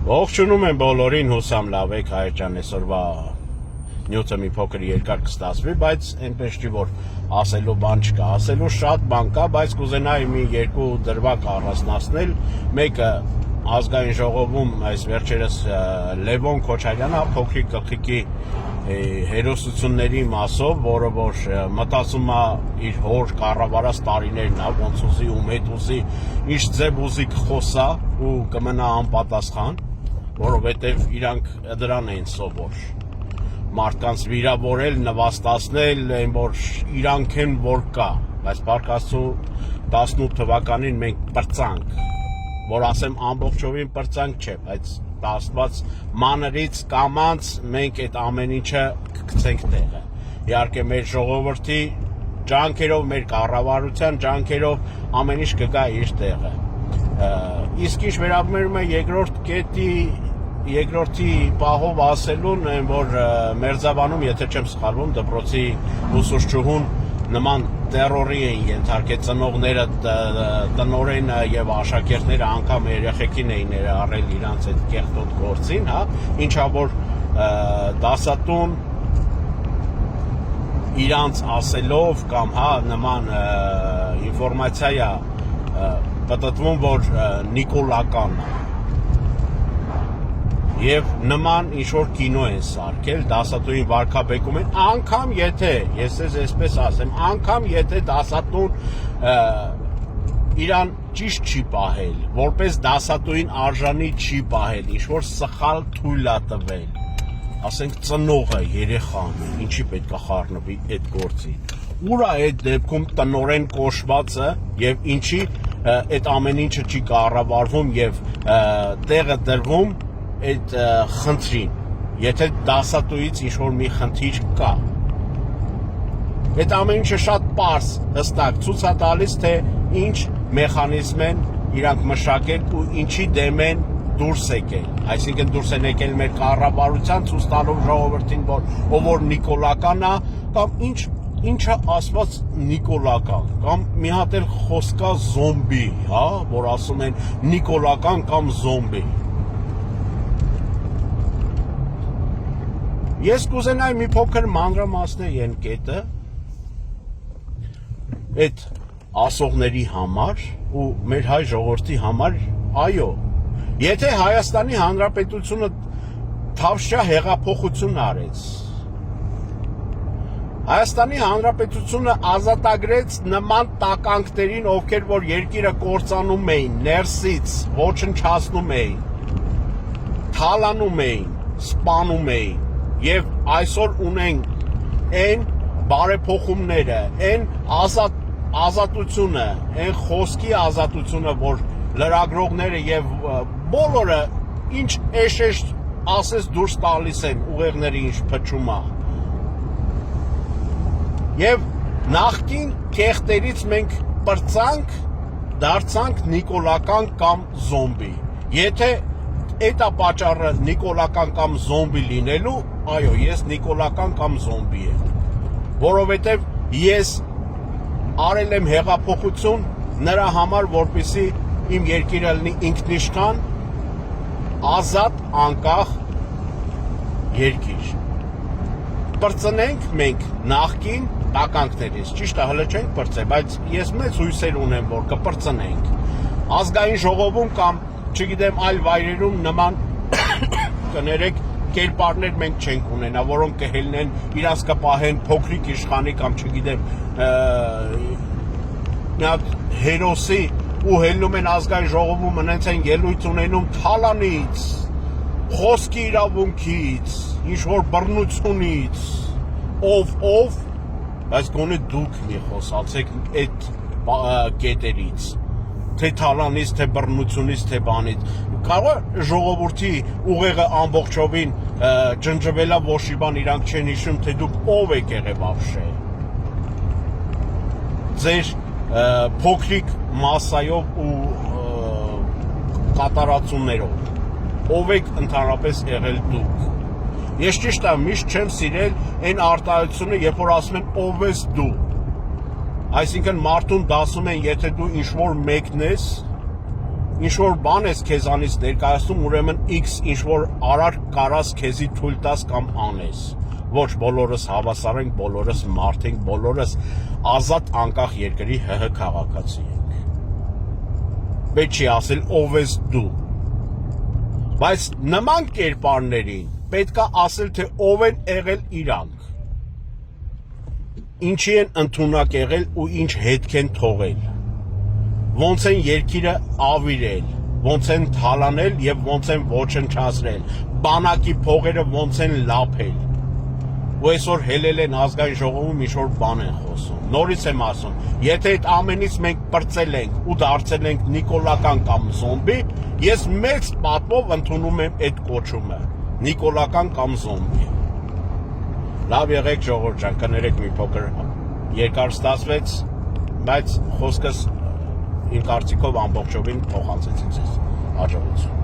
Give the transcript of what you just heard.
Ողջունում եմ բոլորին, հուսամ լավ եք, Հայր ջան, այսօրվա նյութը մի փոքր երկար կստացվի, բայց այնպես չի, որ ասելու բան չկա, ասելու շատ բան կա, բայց կուզենայի մի երկու դրվագ առանձնացնել, մեկը ազգային ժողովում այս վերջերս Լևոն Քոչարյանը փոքրիկ գլխիկի հերոսությունների մասով, որը որ մտածում է իր հոր կառավարած տարիներն է, ոնց ուզի ու մեծ ուզի, ինչ ձև ուզի կխոսա ու կմնա անպատասխան, որովհետև իրանք դրան են սովոր մարդկանց վիրավորել, նվաստացնել, այն որ իրանք են որ կա, բայց պարկ Աստծո 18 թվականին մենք պրծանք, որ ասեմ ամբողջովին պրծանք չէ, բայց Աստված մանրից կամանց մենք այդ ամեն ինչը կգցենք տեղը։ Իհարկե մեր ժողովրդի ջանքերով, մեր կառավարության ջանքերով ամեն ինչ կգա իր տեղը։ Իսկ ինչ վերաբերում է երկրորդի պահով ասելուն, որ Մերձավանում, եթե չեմ սխալվում, դպրոցի ուսուցչուհուն նման տերորի էին ենթարկել ծնողները, տնօրենը եւ աշակերտները անգամ երեխեքին էին ներառել իրանց այդ կեղտոտ գործին, հա, ինչա որ դասատուն իրանց ասելով կամ հա նման ինֆորմացիա պատտվում, որ նիկոլականն է եւ նման ինչ-որ կինո են սարքել, դասատուին վարկաբեկում են, անգամ եթե, ես այսպես ասեմ, անգամ եթե դասատուն իրան ճիշտ չի պահել, որպես դասատուին արժանի չի պահել, ինչ-որ սխալ թույլ է տվել, ասենք ծնողը, երեխան, ինչի պետք է խառնվի այդ գործի, ուր է այդ դեպքում տնօրեն կոչվածը եւ ինչի այդ ամեն ինչը չի կառավարվում եւ տեղը դրվում այդ խնդրին, եթե դասատուից ինչ-որ մի խնդիր կա, այդ ամեն ինչը շատ պարզ, հստակ, ցույց է տալիս, թե ինչ մեխանիզմ են իրանք մշակել ու ինչի դեմ են դուրս եկել, այսինքն դուրս են եկել մեր կառավարության, ցույց տալով ժողովրդին, որ ով որ նիկոլական է, կամ ինչը ասված նիկոլական, կամ մի հատ էլ խոսքա զոմբի, հա, որ ասում են նիկոլական կամ զոմբի։ Ես կուզենայի մի փոքր մանրամասնել են կետը այդ ասողների համար ու մեր հայ ժողովրդի համար, այո, եթե Հայաստանի Հանրապետությունը թավշյա հեղափոխություն արեց, Հայաստանի Հանրապետությունը ազատագրեց նման տականքներին, ովքեր որ երկիրը կործանում էին, ներսից ոչնչացնում էին, թալանում էին, սպանում էին, եւ այսօր ունենք այն բարեփոխումները, այն ազատությունը, այն խոսքի ազատությունը, որ լրագրողները եւ բոլորը ինչ էշ ասես դուրս տալիս են ուղեղների ինչ փչում է։ Եվ նախքին կեղտերից մենք պրծանք, դարձանք նիկոլական կամ զոմբի։ Եթե այդ է պատճառը նիկոլական կամ զոմբի լինելու, այո, ես նիկոլական կամ զոմբի եմ, որովհետև ես արել եմ հեղափոխություն նրա համար, որպեսզի իմ երկիրը լինի ինքնիշխան, ազատ, անկախ երկիր։ Պրծնենք մենք նախքին տականքներից, ճիշտ է, հələ չենք պրծել, բայց ես մեծ հույսեր ունեմ, որ կպրծնենք։ Ազգային ժողովում կամ չգիտեմ այլ վայրերում նման կներեք կերպարներ մենք չենք ունենա, որոնք կհելնեն, իրանց կպահեն փոքրիկ իշխանի կամ չգիտեմ մի հատ հերոսի ու հելնում են ազգային ժողովում մնենց են ելույթ ունենում թալանից, խոսքի իրավունքից, ինչ-որ բռնությունից, ով, բայց գոնե դուք մի խոսացեք այդ կետերից, թե թալանից, թե բռնությունից, թե բանից, կարող է ժողովրդի ուղեղը ամբողջովին ջնջվելա ոչի բան իրանք չեն հիշում, թե դուք ով եք եղել ապշե, ձեր փոքրիկ մասայով ու կատարածումներով, ով եք ընդհանրապես եղել դուք։ Ես ճիշտ է, միշտ չեմ սիրել այն արտահայտությունը, երբ որ ասում են ով ես դու, այսինքն մարդուն դասում են, եթե դու ինչ-որ մեկն ես, ինչ որ բան ես քեզանից ներկայացնում, ուրեմն X ինչ որ արար կարաս քեզի թույլ տաս կամ անես։ Ոչ բոլորս հավասար ենք, բոլորս մարդ ենք, բոլորս ազատ անկախ երկրի ՀՀ քաղաքացի ենք։ Պետք չի ասել ով ես դու։ Բայց նման կերպարներին պետք է ասել, թե ով են եղել իրանք։ Ինչի են ընդունակ եղել ու ինչ հետք են թողել։ Ոնց են երկիրը ավիրել, ոնց են թալանել եւ ոնց են ոչնչացրել, բանակի փողերը ոնց են լափել։ Ու այսօր հելել են ազգային ժողովում ինչ-որ բան են խոսում։ Նորից եմ ասում, եթե այդ ամենից մենք պրծել ենք ու դարձել ենք նիկոլական կամ զոմբի, ես մեծ պատվով ընդունում եմ այդ կոչումը, նիկոլական կամ զոմբի։ Լավ եղեք ժողովուրդ ջան, կներեք մի փոքր երկար ստացվեց, բայց խոսքս իմ կարծիքով ամբողջովին փոխանցեցի ձեզ։ Հաջողություն։